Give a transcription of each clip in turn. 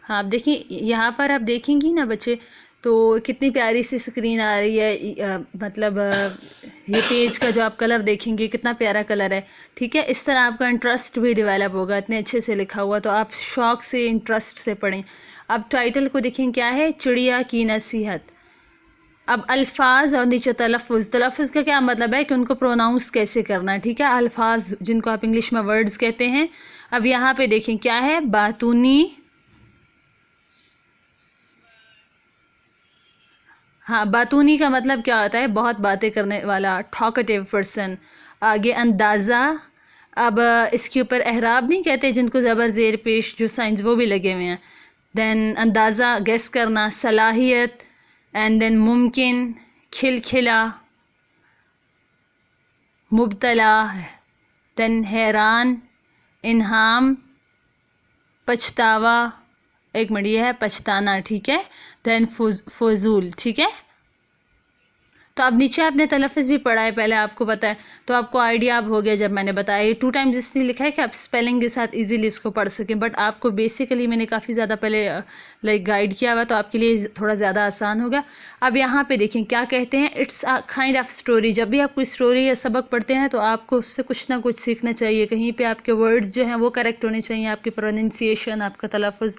ہاں آپ دیکھیں یہاں پر آپ دیکھیں گی نا بچے تو کتنی پیاری سی اسکرین آ رہی ہے، مطلب یہ پیج کا جو آپ کلر دیکھیں گے کتنا پیارا کلر ہے، ٹھیک ہے. اس طرح آپ کا انٹرسٹ بھی ڈیولپ ہوگا، اتنے اچھے سے لکھا ہوا تو آپ شوق سے انٹرسٹ سے پڑھیں. اب ٹائٹل کو دیکھیں کیا ہے، چڑیا کی نصیحت. اب الفاظ اور نیچے تلفظ کا کیا مطلب ہے کہ ان کو پروناؤنس کیسے کرنا ہے، ٹھیک ہے. الفاظ جن کو آپ انگلش میں ورڈز کہتے ہیں. اب یہاں پہ دیکھیں کیا ہے، باتونی. ہاں باتونی کا مطلب کیا ہوتا ہے، بہت باتیں کرنے والا، ٹاکٹیو پرسن. آگے اندازہ. اب اس کے اوپر اعراب نہیں کہتے جن کو زبر زیر پیش جو سائنس وہ بھی لگے ہوئے ہیں. دین اندازہ گیس کرنا، صلاحیت. اینڈ دین ممکن، کھلکھلا، مبتلا. دین حیران، انہام، پچھتاوا. ایک منٹ یہ ہے پچھتانا، ٹھیک ہے. دین فضول، ٹھیک ہے. تو اب نیچے آپ نے تلفظ بھی پڑھا ہے پہلے، آپ کو پتہ ہے تو آپ کو آئیڈیا اب ہو گیا جب میں نے بتایا. یہ 2 ٹائمز اس نے لکھا ہے کہ آپ اسپیلنگ کے ساتھ ایزیلی اس کو پڑھ سکیں، بٹ آپ کو بیسیکلی میں نے کافی زیادہ پہلے گائیڈ کیا ہوا تو آپ کے لیے تھوڑا زیادہ آسان ہوگا. اب یہاں پہ دیکھیں کیا کہتے ہیں، اٹس کائنڈ آف اسٹوری. جب بھی آپ کوئی اسٹوری یا سبق پڑھتے ہیں تو آپ کو اس سے کچھ نہ کچھ سیکھنا چاہیے. کہیں پہ آپ کے ورڈز جو ہیں وہ کریکٹ ہونے چاہیے، آپ کی پروننسیشن، آپ کا تلفظ.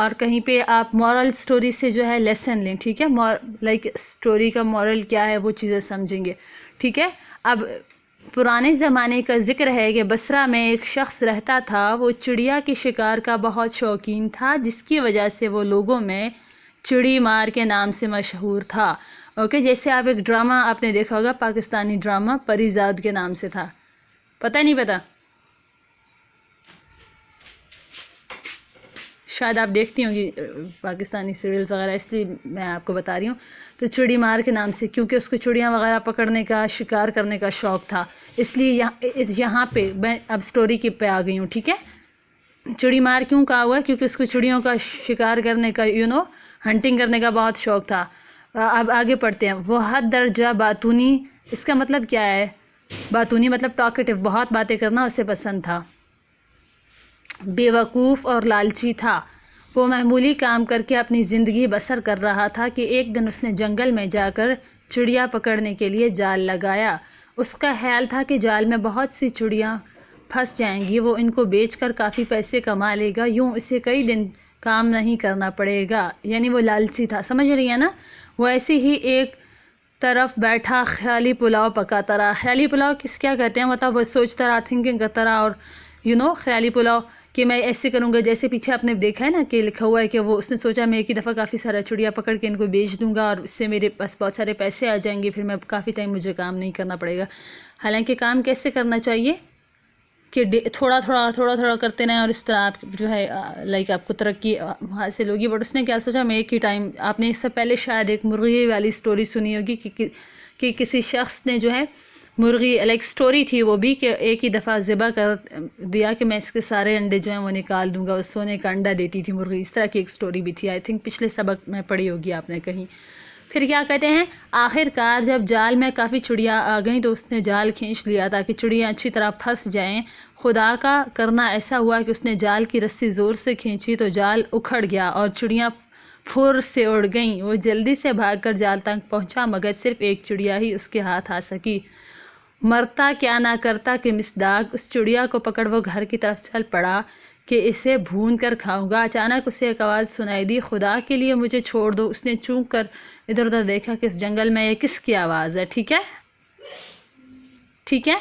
اور کہیں پہ آپ مورل سٹوری سے جو ہے لیسن لیں، ٹھیک ہے. لائک سٹوری کا مورل کیا ہے وہ چیزیں سمجھیں گے، ٹھیک ہے. اب پرانے زمانے کا ذکر ہے کہ بصرہ میں ایک شخص رہتا تھا، وہ چڑیا کے شکار کا بہت شوقین تھا، جس کی وجہ سے وہ لوگوں میں چڑی مار کے نام سے مشہور تھا. اوکے، جیسے آپ ایک ڈرامہ آپ نے دیکھا ہوگا، پاکستانی ڈرامہ پری زاد کے نام سے تھا. پتہ نہیں پتہ؟ شاید آپ دیکھتی ہوں گی پاکستانی سیریلز وغیرہ، اس لیے میں آپ کو بتا رہی ہوں. تو چڑی مار کے نام سے، کیونکہ اس کو چڑیاں وغیرہ پکڑنے کا، شکار کرنے کا شوق تھا، اس لیے یہاں پہ میں اب سٹوری کے پہ آ گئی ہوں، ٹھیک ہے. چڑی مار کیوں کہا ہوا ہے؟ کیونکہ اس کو چڑیوں کا شکار کرنے کا ہنٹنگ کرنے کا بہت شوق تھا. اب آگے پڑھتے ہیں. وہ حد درجہ باتونی، اس کا مطلب کیا ہے، باتونی مطلب ٹاکٹیو، بہت باتیں کرنا اسے پسند تھا. بے وقوف اور لالچی تھا. وہ معمولی کام کر کے اپنی زندگی بسر کر رہا تھا کہ ایک دن اس نے جنگل میں جا کر چڑیا پکڑنے کے لیے جال لگایا. اس کا خیال تھا کہ جال میں بہت سی چڑیاں پھنس جائیں گی، وہ ان کو بیچ کر کافی پیسے کما لے گا، یوں اسے کئی دن کام نہیں کرنا پڑے گا. یعنی وہ لالچی تھا، سمجھ رہی ہے نا. وہ ایسے ہی ایک طرف بیٹھا خیالی پلاؤ پکاتا رہا. خیالی پلاؤ کیا کہتے ہیں، مطلب وہ سوچتا رہا، تھنکنگ کرتا رہا. اور خیالی پلاؤ کہ میں ایسے کروں گا، جیسے پیچھے آپ نے دیکھا ہے نا کہ لکھا ہوا ہے کہ وہ اس نے سوچا میں ایک ہی دفعہ کافی سارا چڑیا پکڑ کے ان کو بیچ دوں گا اور اس سے میرے پاس بہت سارے پیسے آ جائیں گے، پھر میں کافی ٹائم مجھے کام نہیں کرنا پڑے گا. حالانکہ کام کیسے کرنا چاہیے کہ تھوڑا تھوڑا کرتے رہیں، اور اس طرح آپ جو ہے آپ کو ترقی حاصل ہوگی. بٹ اس نے کیا سوچا، میں ایک ہی ٹائم، آپ نے اس سے پہلے شاید ایک مرغی والی سٹوری سنی ہوگی کہ کسی شخص نے جو ہے مرغی، سٹوری تھی وہ بھی، کہ ایک ہی دفعہ ذبح کر دیا کہ میں اس کے سارے انڈے جو ہیں وہ نکال دوں گا. وہ سونے کا انڈا دیتی تھی مرغی. اس طرح کی ایک سٹوری بھی تھی، آئی تھنک پچھلے سبق میں پڑھی ہوگی آپ نے کہیں. پھر کیا کہتے ہیں، آخر کار جب جال میں کافی چڑیاں آ گئیں تو اس نے جال کھینچ لیا تاکہ چڑیاں اچھی طرح پھنس جائیں. خدا کا کرنا ایسا ہوا کہ اس نے جال کی رسی زور سے کھینچی تو جال اکھڑ گیا اور چڑیاں پھر سے اڑ گئیں. وہ جلدی سے بھاگ کر جال تک پہنچا، مگر صرف ایک چڑیا ہی اس کے ہاتھ آ سکی. مرتا کیا نہ کرتا کہ مصداق اس چڑیا کو پکڑ وہ گھر کی طرف چل پڑا کہ اسے بھون کر کھاؤں گا. اچانک اسے ایک آواز سنائی دی، خدا کے لیے مجھے چھوڑ دو. اس نے چونک کر ادھر ادھر دیکھا کہ اس جنگل میں یہ کس کی آواز ہے، ٹھیک ہے. ٹھیک ہے،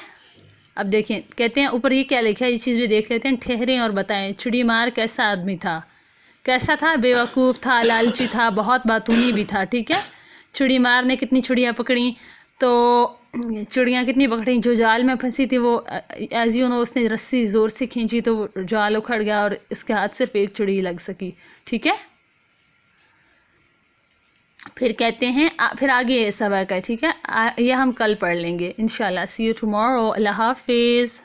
اب دیکھیں کہتے ہیں اوپر یہ کیا لکھا ہے، یہ چیز بھی دیکھ لیتے ہیں. ٹھہریں اور بتائیں چڑی مار کیسا آدمی تھا. کیسا تھا؟ بے وقوف تھا، لالچی تھا، بہت باتونی بھی تھا، ٹھیک ہے. چڑی مار نے کتنی چڑیاں پکڑیں، تو چڑیاں کتنی پکڑیں، جو جال میں پھنسی تھی وہ ایز یو نو اس نے رسی زور سے کھینچی تو وہ جال اکھڑ گیا اور اس کے ہاتھ صرف ایک چڑی لگ سکی، ٹھیک ہے. پھر کہتے ہیں پھر آگے یہ سبق ہے، ٹھیک ہے. یہ ہم کل پڑھ لیں گے انشاءاللہ. سی یو ٹمارو. اللہ حافظ.